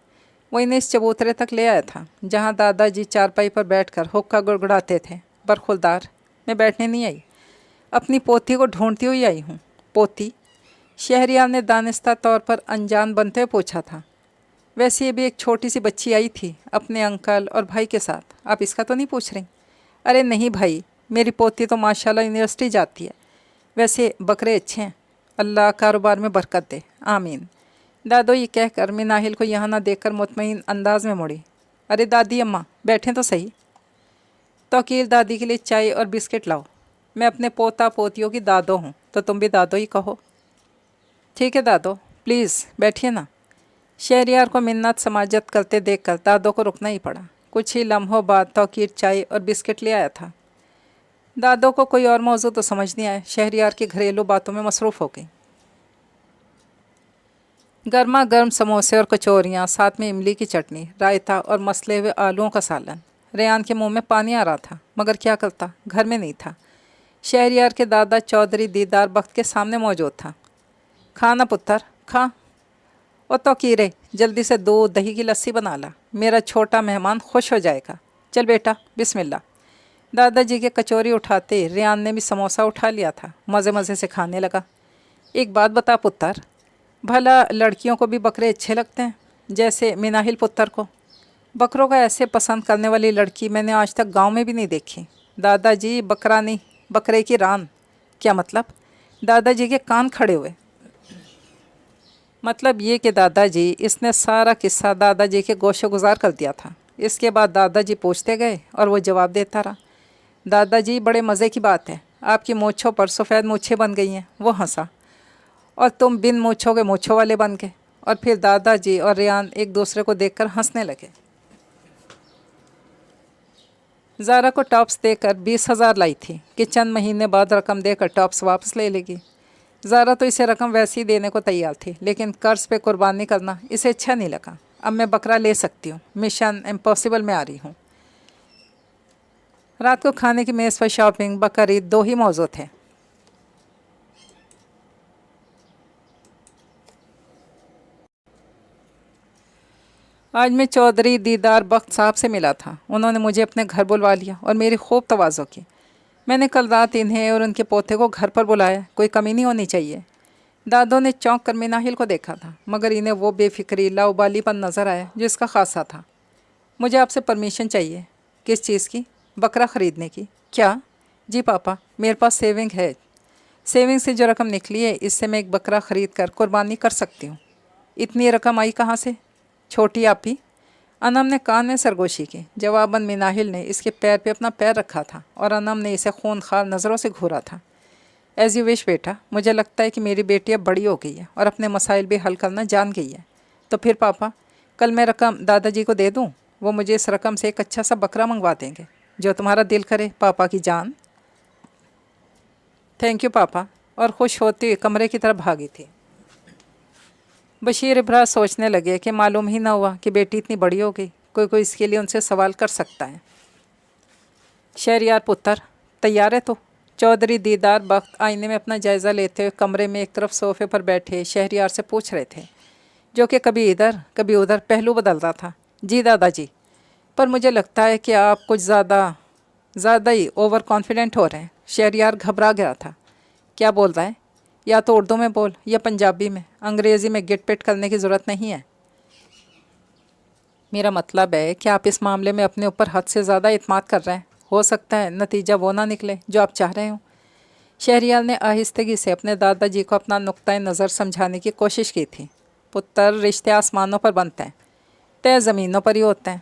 Speaker 1: वो इन्हें इस चबूतरे तक ले आया था जहाँ दादाजी चारपाई पर बैठकर हुक्का गुड़गुड़ाते थे। बरखुरदार, मैं बैठने नहीं आई, अपनी पोती को ढूंढती हुई आई हूँ। पोती? शहरयार ने दानिस्ता तौर पर अनजान बनते हुए पूछा था। वैसे ये भी एक छोटी सी बच्ची आई थी अपने अंकल और भाई के साथ। आप इसका तो नहीं पूछ रही? अरे नहीं भाई, मेरी पोती तो माशाल्लाह यूनिवर्सिटी जाती है। वैसे बकरे अच्छे हैं, अल्लाह कारोबार में बरकत दे, आमीन। दादो ये कहकर मीनाहिल को यहाँ ना देखकर मुतमईन अंदाज में मुड़ी। अरे दादी अम्मा बैठें तो सही। तौकीर दादी के लिए चाय और बिस्किट लाओ। मैं अपने पोता पोतियों की दादो हूँ तो तुम भी दादो ही कहो। ठीक है दादो, प्लीज़ बैठिए ना। शहरयार को मिन्नत समाजत करते देखकर दादो को रुकना ही पड़ा। कुछ ही लम्हों बाद तौकीर चाय और बिस्किट ले आया था। दादो को कोई और मौजू तो समझ नहीं आया, शहरयार की घरेलू बातों में मसरूफ़ हो गई। गर्मा गर्म समोसे और कचौरियाँ, साथ में इमली की चटनी, रायता और मसले हुए आलूओं का सालन। रेयान के मुंह में पानी आ रहा था मगर क्या करता, घर में नहीं था। शहरयार के दादा चौधरी दीदार बख्त के सामने मौजूद था। खाना पुत्र खा। और तो कीरे जल्दी से दूध दही की लस्सी बना ला, मेरा छोटा मेहमान खुश हो जाएगा। चल बेटा बिस्मिल्लाह। दादाजी के कचौरी उठाते रेयान ने भी समोसा उठा लिया था। मज़े मज़े से खाने लगा। एक बात बता पुत्र, भला लड़कियों को भी बकरे अच्छे लगते हैं जैसे मीनाहिल पुत्र को? बकरों का ऐसे पसंद करने वाली लड़की मैंने आज तक गांव में भी नहीं देखी। दादाजी बकरा नहीं, बकरे की रान। क्या मतलब? दादाजी के कान खड़े हुए। मतलब ये कि दादाजी, इसने सारा किस्सा दादाजी के गोशे गुजार कर दिया था। इसके बाद दादाजी पूछते गए और वो जवाब देता रहा। दादाजी बड़े मज़े की बात है, आपकी मूँछों पर सफ़ेद मूँछें बन गई हैं। वो हंसा। और तुम बिन मूँछों के मूँछों वाले बन गए। और फिर दादाजी और रेयान एक दूसरे को देखकर हंसने लगे। ज़ारा को टॉप्स देकर 20,000 लाई थी कि चंद महीने बाद रकम देकर टॉप्स वापस ले लेगी। ज़ारा तो इसे रकम वैसे ही देने को तैयार थी, लेकिन कर्ज पे कुर्बानी करना इसे अच्छा नहीं लगा। अब मैं बकरा ले सकती हूँ, मिशन इम्पॉसिबल में आ रही हूँ। रात को खाने की मेज़ पर शॉपिंग बकरीद दो ही मौजू थे। आज मैं चौधरी दीदार बख्त साहब से मिला था। उन्होंने मुझे अपने घर बुलवा लिया और मेरी खूब तवाज़ो की। मैंने कल रात इन्हें और उनके पोते को घर पर बुलाया, कोई कमी नहीं होनी चाहिए। दादों ने चौंक कर मीनाहिल को देखा था मगर इन्हें वो बेफिक्री लाउबालीपन नज़र आया जो इसका खासा था। मुझे आपसे परमिशन चाहिए। किस चीज़ की? बकरा ख़रीदने की। क्या? जी पापा, मेरे पास सेविंग है। सेविंग से जो रकम निकली है इससे मैं एक बकरा ख़रीद कर कुर्बानी कर सकती हूँ। इतनी रकम आई कहाँ से? छोटी आपी। अनम ने कान में सरगोशी की। जवाबन मीनाहिल ने इसके पैर पे अपना पैर रखा था और अनम ने इसे खूनखार नज़रों से घूरा था। एज़ यू विश बेटा, मुझे लगता है कि मेरी बेटी अब बड़ी हो गई है और अपने मसाइल भी हल करना जान गई है। तो फिर पापा, कल मैं रकम दादाजी को दे दूँ? वो मुझे इस रकम से एक अच्छा सा बकरा मंगवा देंगे। जो तुम्हारा दिल करे पापा की जान। थैंक यू पापा। और खुश होती हुई कमरे की तरफ भागी थी। बशीर इब्रा सोचने लगे कि मालूम ही ना हुआ कि बेटी इतनी बड़ी हो गई। कोई इसके लिए उनसे सवाल कर सकता है। शहरयार पुत्र तैयार है तो? चौधरी दीदार बख्त आईने में अपना जायज़ा लेते हुए कमरे में एक तरफ सोफ़े पर बैठे शहरयार से पूछ रहे थे, जो कि कभी इधर कभी उधर पहलू बदलता था। जी दादाजी, पर मुझे लगता है कि आप कुछ ज़्यादा ही ओवर कॉन्फिडेंट हो रहे हैं। शहरयार घबरा गया था। क्या बोल रहा है? या तो उर्दू में बोल या पंजाबी में, अंग्रेज़ी में गिट पिट करने की ज़रूरत नहीं है। मेरा मतलब है कि आप इस मामले में अपने ऊपर हद से ज़्यादा इत्मीनान कर रहे हैं। हो सकता है नतीजा वो ना निकले जो आप चाह रहे हो। शहरयार ने आहिस्तगी से अपने दादाजी को अपना नुक्ता नज़र समझाने की कोशिश की थी। पुत्र, रिश्ते आसमानों पर बनते हैं, तय ज़मीनों पर ही होते हैं।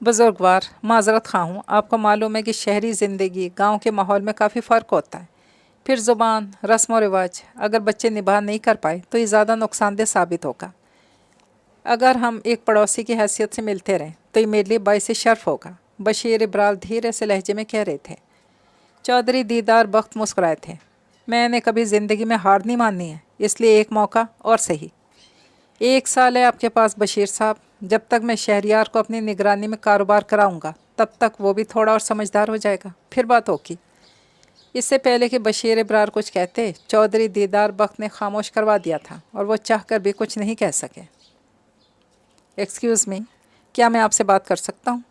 Speaker 1: बुजुर्गवार, माजरत खा हूँ, आपको मालूम है कि शहरी ज़िंदगी गांव के माहौल में काफ़ी फ़र्क होता है। फिर ज़ुबान, रस्म व रिवाज अगर बच्चे निभा नहीं कर पाए तो ये ज़्यादा नुकसानदेह साबित होगा। अगर हम एक पड़ोसी की हैसियत से मिलते रहें तो ये मेरे लिए बाइस शर्फ होगा, बशीर इब्राल धीरे से लहजे में कह रहे थे। चौधरी दीदार बख्त मुस्कुराए थे। मैंने कभी ज़िंदगी में हार नहीं माननी है, इसलिए एक मौका और सही। 1 साल है आपके पास बशीर साहब, जब तक मैं शहरियार को अपनी निगरानी में कारोबार कराऊंगा तब तक वो भी थोड़ा और समझदार हो जाएगा, फिर बात होगी। इससे पहले कि बशीर इब्रार कुछ कहते, चौधरी दीदार बख्त ने खामोश करवा दिया था और वो चाहकर भी कुछ नहीं कह सके। एक्सक्यूज़ मी, क्या मैं आपसे बात कर सकता हूँ?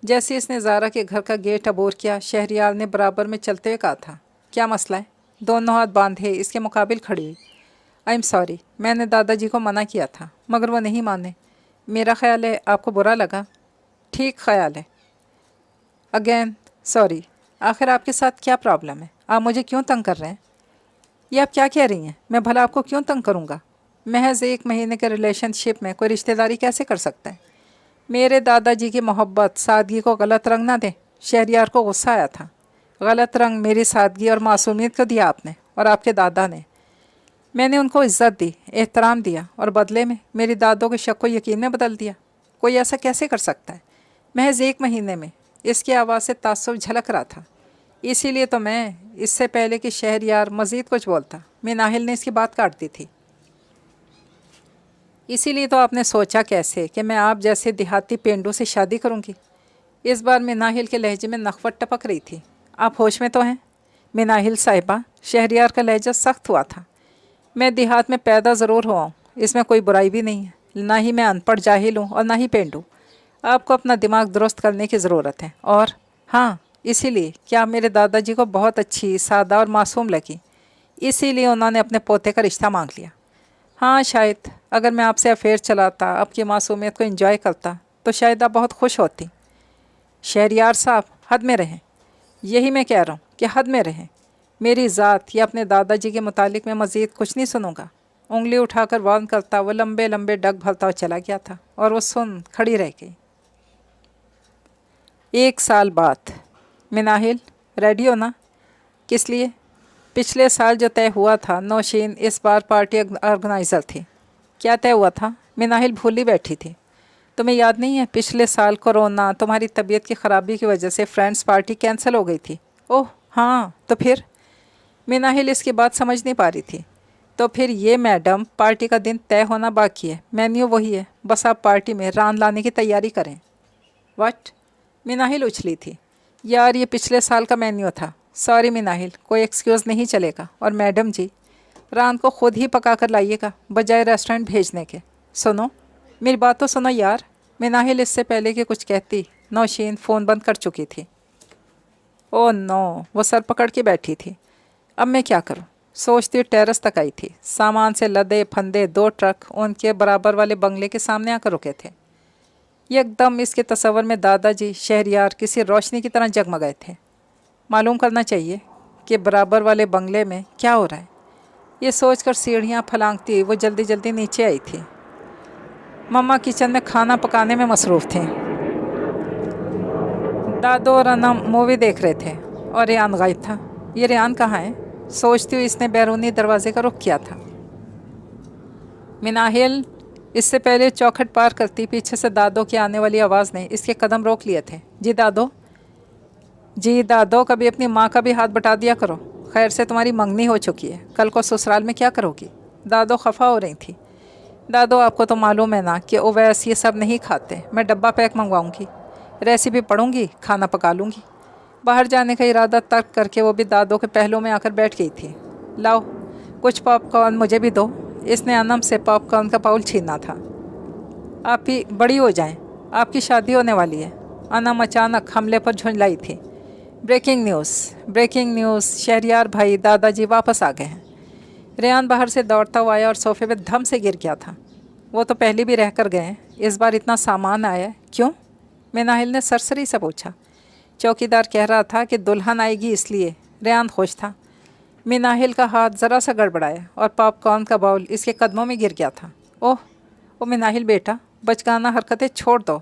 Speaker 1: जैसे इसने ज़ारा के घर का गेट अबोर किया, शहरियार ने बराबर में चलते हुए कहा था, क्या मसला है? दोनों हाथ बांधे इसके मुकाबिल खड़ी हुई। आई एम सॉरी, मैंने दादाजी को मना किया था मगर वो नहीं माने। मेरा ख्याल है आपको बुरा लगा। ठीक ख्याल है। Again sorry. आखिर आपके साथ क्या प्रॉब्लम है? आप मुझे क्यों तंग कर रहे हैं? ये आप क्या कह रही हैं? मैं भला आपको क्यों तंग करूँगा? महज 1 महीने के रिलेशनशिप में कोई रिश्तेदारी कैसे कर सकता है? मेरे दादाजी की मोहब्बत सादगी को गलत रंग ना दें। शहरियार को गुस्सा आया था। गलत रंग मेरी सादगी और मासूमियत को दिया आपने और आपके दादा ने। मैंने उनको इज़्ज़त दी, एहतराम दिया और बदले में मेरी दादों के शक को यकीन में बदल दिया। कोई ऐसा कैसे कर सकता है? महज 1 महीने में। इसकी आवाज़ से तासुब झलक रहा था। इसीलिए तो मैं, इससे पहले कि शहरियार मज़ीद कुछ बोलता, मिनाहिल ने इसकी बात काट दी थी। इसीलिए तो आपने सोचा कैसे कि मैं आप जैसे देहाती पेंडू से शादी करूंगी? इस बार मिनाहिल के लहजे में नखवत टपक रही थी। आप होश में तो हैं मिनाहिल साहिबा? शहरियार का लहजा सख्त हुआ था। मैं देहात में पैदा ज़रूर हुआ हूँ, इसमें कोई बुराई भी नहीं है। ना ही मैं अनपढ़ जाहिल हूँ और ना ही पेंडू। आपको अपना दिमाग दुरुस्त करने की ज़रूरत है। और हाँ, इसीलिए क्या मेरे दादाजी को बहुत अच्छी, सादा और मासूम लगी, इसीलिए उन्होंने अपने पोते का रिश्ता मांग लिया। हाँ, शायद अगर मैं आपसे अफेयर चलाता, आपकी मासूमियत को एंजॉय करता तो शायद आप बहुत खुश होती। शहरियार साहब, हद में रहें। यही मैं कह रहा हूँ कि हद में रहें। मेरी ज़ात या अपने दादाजी के मुतालिक मैं मज़ीद कुछ नहीं सुनूंगा। उंगली उठाकर वार्न करता वो लंबे लंबे डग भरता हुआ चला गया था और वो सुन खड़ी रह गई। 1 साल बाद। मिनाहिल, रेडी हो ना? किस लिए? पिछले साल जो तय हुआ था, नौशीन इस बार पार्टी ऑर्गेनाइज़र थी। क्या तय हुआ था? मिनाहिल भूली बैठी थी। तुम्हें याद नहीं है, पिछले साल कोरोना, तुम्हारी तबीयत की ख़राबी की वजह से फ्रेंड्स पार्टी कैंसिल हो गई थी। ओह हाँ, तो फिर? मिनाहिल इसकी बात समझ नहीं पा रही थी। तो फिर ये मैडम, पार्टी का दिन तय होना बाकी है, मेन्यू वही है, बस आप पार्टी में रान लाने की तैयारी करें। व्हाट? मिनाहिल उछली थी। यार, ये पिछले साल का मेन्यू था। सॉरी मिनाहिल, कोई एक्सक्यूज़ नहीं चलेगा। और मैडम जी, रान को खुद ही पका कर लाइएगा बजाय रेस्टोरेंट भेजने के। सुनो, मेरी बात तो सुनो यार। मिनाहिल इससे पहले कि कुछ कहती, नौशीन फ़ोन बंद कर चुकी थी। ओह नो, वो सर पकड़ के बैठी थी। अब मैं क्या करूं? सोचती टेरेस तक आई थी। सामान से लदे फंदे 2 ट्रक उनके बराबर वाले बंगले के सामने आकर रुके थे। एकदम इसके तस्वर में दादाजी, शहरियार किसी रोशनी की तरह जगमगाए थे। मालूम करना चाहिए कि बराबर वाले बंगले में क्या हो रहा है। ये सोचकर सीढ़ियाँ फलांगती वो जल्दी जल्दी नीचे आई थी। मम्मा किचन में खाना पकाने में मसरूफ़ थी। दादो और अनम मूवी देख रहे थे और रेहान गायब था। ये रेहान कहाँ है? सोचती हुई इसने बैरूनी दरवाजे का रुख किया था। मिनाहिल, इससे पहले चौखट पार करती पीछे से दादो की आने वाली आवाज़ ने इसके कदम रोक लिए थे। जी दादो। जी दादो, कभी अपनी माँ का भी हाथ बटा दिया करो। खैर से तुम्हारी मंगनी हो चुकी है, कल को ससुराल में क्या करोगी? दादो खफा हो रही थी। दादो, आपको तो मालूम है ना कि ओवैस ये सब नहीं खाते। मैं डब्बा पैक मंगवाऊंगी, रेसिपी पढ़ूंगी, खाना पका लूँगी। बाहर जाने का इरादा तर्क करके वो भी दादो के पहलू में आकर बैठ गई थी। लाओ, कुछ पॉपकॉर्न मुझे भी दो। इसने अनम से पॉपकॉर्न का पाउल छीना था। आप ही बड़ी हो जाएं, आपकी शादी होने वाली है। अनम अचानक हमले पर झुंझलाई थी। Breaking news, breaking news, Shahriyar भाई दादाजी वापस आ गए हैं। रेहान बाहर से दौड़ता हुआ आया और सोफे पे धम से गिर गया था। वो तो पहले भी रह कर गए हैं, इस बार इतना सामान आया क्यों? मिनाहिल ने सरसरी से पूछा। चौकीदार कह रहा था कि दुल्हन आएगी इसलिए। रेहान खुश था। मिनाहिल का हाथ ज़रा सा गड़बड़ाया और पॉपकॉर्न का बाउल इसके कदमों में गिर गया था। ओह ओ मिनाहिल बेटा, बचकाना हरकतें छोड़ दो,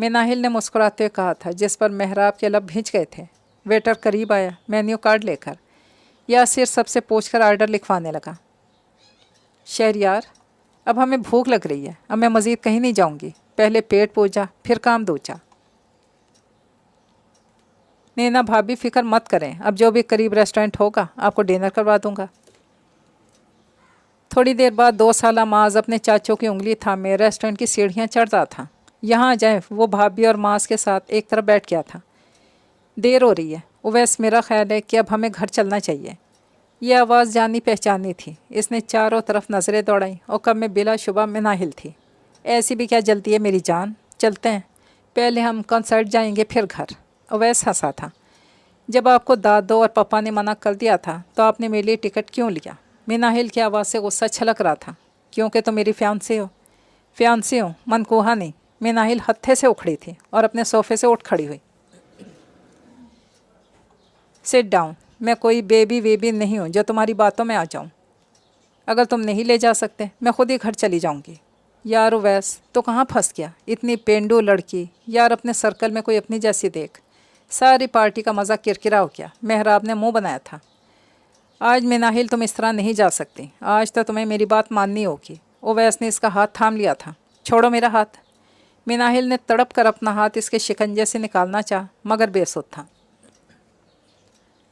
Speaker 1: मिनाहिल ने मुस्कुराते हुए कहा था, जिस पर मेहराब के लब भींच गए थे। वेटर करीब आया मेन्यू कार्ड लेकर। यासिर सबसे पूछकर आर्डर लिखवाने लगा। शहरयार, अब हमें भूख लग रही है, अब मैं मज़ीद कहीं नहीं जाऊंगी। पहले पेट पूजा फिर काम दूजा। नैना भाभी फिक्र मत करें, अब जो भी करीब रेस्टोरेंट होगा आपको डिनर करवा दूंगा। थोड़ी देर बाद 2 साला माज अपने चाचों की उंगली थामे रेस्टोरेंट की सीढ़ियाँ चढ़ रहा था। यहाँ आ जाए, वो भाभी और माज के साथ एक तरफ बैठ गया था। देर हो रही है उवैस, मेरा ख्याल है कि अब हमें घर चलना चाहिए। यह आवाज़ जानी पहचानी थी। इसने चारों तरफ नज़रें दौड़ाई और कब में बिलाशुबा मिनाहिल थी। ऐसी भी क्या जल्दी है मेरी जान, चलते हैं, पहले हम कंसर्ट जाएंगे फिर घर। उवैस हंसा था। जब आपको दादो और पापा ने मना कर दिया था तो आपने मेरे लिए टिकट क्यों लिया? मिनाहिल की आवाज़ से गुस्सा छलक रहा था। क्योंकि तुम मेरी फ्यांसी हो। फ्यांसी हो, मनकूहा नहीं। मिनाहिल हत्थे से उखड़ी थी और अपने सोफे से उठ खड़ी हुई। सिट डाउन, मैं कोई बेबी वेबी नहीं हूँ जो तुम्हारी बातों में आ जाऊँ। अगर तुम नहीं ले जा सकते मैं खुद ही घर चली जाऊँगी। यार उवैस, तो कहाँ फंस गया? इतनी पेंडू लड़की, यार अपने सर्कल में कोई अपनी जैसी देख। सारी पार्टी का मज़ा किरकिरा हो गया। मेहराब ने मुंह बनाया था। आज मिनाहिल तुम इस तरह नहीं जा सकती, आज तो तुम्हें मेरी बात माननी होगी। उवैस ने इसका हाथ थाम लिया था। छोड़ो मेरा हाथ। मिनाहिल ने तड़प कर अपना हाथ इसके शिकंजे से निकालना चाहा मगर बेसुध था।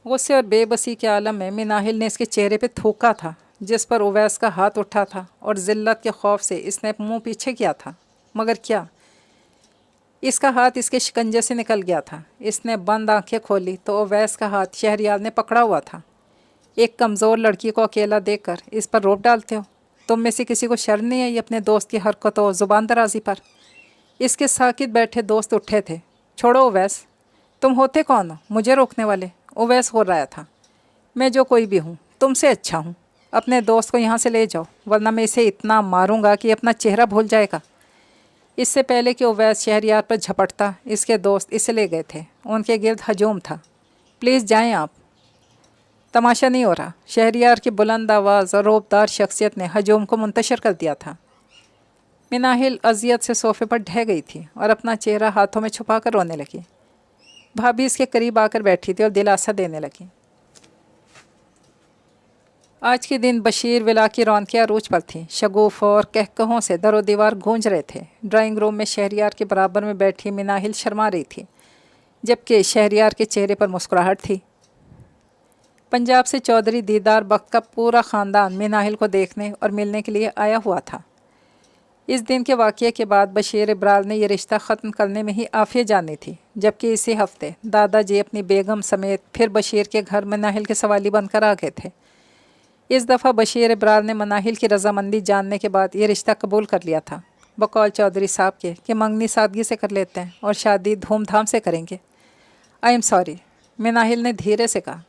Speaker 1: गुस्से और बेबसी के आलम में मिनाहिल ने इसके चेहरे पे थूका था, जिस पर उवैस का हाथ उठा था और ज़िल्लत के खौफ से इसने मुंह पीछे किया था। मगर क्या, इसका हाथ इसके शिकंजे से निकल गया था। इसने बंद आंखें खोली तो उवैस का हाथ शहरयार ने पकड़ा हुआ था। एक कमज़ोर लड़की को अकेला देखकर इस पर रोप डालते हो? तुम में से किसी को शर्म नहीं आई अपने दोस्त की हरकतों और ज़ुबान दराजी पर? इसके साकित बैठे दोस्त उठे थे। छोड़ो उवैस, तुम होते कौन हो मुझे रोकने वाले? उवैस हो रहा था। मैं जो कोई भी हूँ तुमसे अच्छा हूँ। अपने दोस्त को यहाँ से ले जाओ वरना मैं इसे इतना मारूंगा कि अपना चेहरा भूल जाएगा। इससे पहले कि उवैस शहरयार पर झपटता, इसके दोस्त इसे ले गए थे। उनके गिर्द हजूम था। प्लीज़ जाएं आप, तमाशा नहीं हो रहा। शहरयार की बुलंद आवाज़ और रौबदार शख्सियत ने हजूम को मुंतशर कर दिया था। मिनाहिल अजियत से सोफे पर ढह गई थी और अपना चेहरा हाथों में छुपा कर रोने लगी। भाभी इसके करीब आकर बैठी थी और दिलासा देने लगी। आज के दिन बशीर विला की रौनकियाँ अरूज पर थीं। शगुफ और कहकहों से दरो दीवार गूंज रहे थे। ड्राइंग रूम में शहरयार के बराबर में बैठी मिनाहिल शर्मा रही थी, जबकि शहरयार के चेहरे पर मुस्कुराहट थी। पंजाब से चौधरी दीदार बख्त का पूरा ख़ानदान मिनाहिल को देखने और मिलने के लिए आया हुआ था। इस दिन के वाक़ये के बाद बशीर इब्राल ने यह रिश्ता ख़त्म करने में ही आफियत जानी थी, जबकि इसी हफ्ते दादाजी अपनी बेगम समेत फिर बशीर के घर मिनाहिल के सवाली बनकर आ गए थे। इस दफ़ा बशीर इब्राल ने मिनाहिल की रजामंदी जानने के बाद ये रिश्ता कबूल कर लिया था, बकौल चौधरी साहब के कि मंगनी सादगी से कर लेते हैं और शादी धूमधाम से करेंगे। आई एम सॉरी, मिनाहिल ने धीरे से कहा।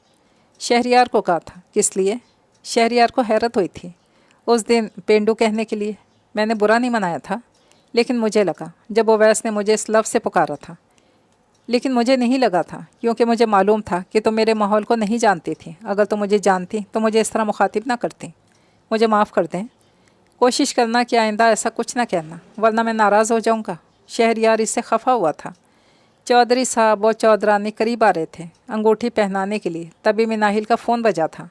Speaker 1: शहरयार को कहा था। किस लिए? शहरयार को हैरत हुई थी। उस दिन पेंडू कहने के लिए मैंने बुरा नहीं मनाया था, लेकिन मुझे लगा जब उवैस ने मुझे इस लफ्ज़ से पुकारा था। लेकिन मुझे नहीं लगा था, क्योंकि मुझे मालूम था कि तुम मेरे माहौल को नहीं जानती थी। अगर तुम मुझे जानती तो मुझे इस तरह मुखातिब ना करती। मुझे माफ़ कर दें। कोशिश करना कि आइंदा ऐसा कुछ ना कहना, वरना मैं नाराज़ हो जाऊँगा। शहरयार इससे खफा हुआ था। चौधरी साहब और चौधरानी करीब आ रहे थे अंगूठी पहनाने के लिए, तभी मिनाहिल का फ़ोन बजा था।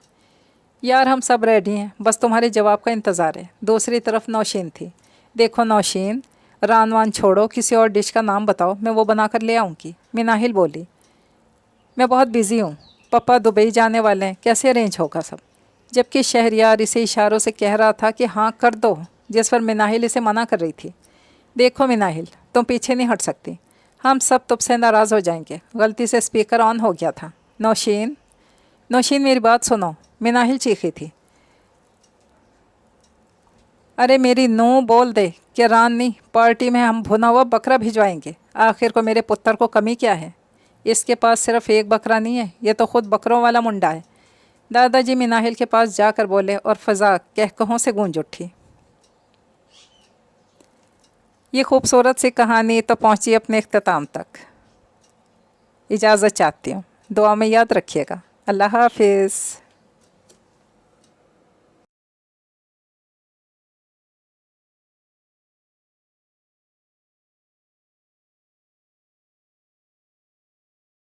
Speaker 1: यार हम सब रेडी हैं, बस तुम्हारे जवाब का इंतज़ार है। दूसरी तरफ नौशीन थी। देखो नौशीन, रानवान छोड़ो, किसी और डिश का नाम बताओ, मैं वो बना कर ले आऊँगी। मिनाहिल बोली। मैं बहुत बिज़ी हूँ, पापा दुबई जाने वाले हैं, कैसे अरेंज होगा सब? जबकि शहरयार इसे इशारों से कह रहा था कि हाँ कर दो, जिस पर मिनाहिल इसे मना कर रही थी। देखो मिनाहिल, तुम पीछे नहीं हट सकती, हम सब तुमसे नाराज़ हो जाएंगे। गलती से स्पीकर ऑन हो गया था। नौशीन, नौशीन मेरी बात सुनो, मिनाहिल चीखी थी। अरे मेरी नूं बोल दे कि रानी, पार्टी में हम भुना हुआ बकरा भिजवाएंगे। आखिर को मेरे पुत्र को कमी क्या है? इसके पास सिर्फ एक बकरा नहीं है, ये तो खुद बकरों वाला मुंडा है। दादाजी मिनाहिल के पास जाकर बोले और फ़ज़ा कहकहों से गूंज उठी। ये खूबसूरत सी कहानी तो पहुंची अपने इख्तिताम तक। इजाज़त चाहती हूँ, दुआ में याद रखिएगा। अल्लाह हाफिज़।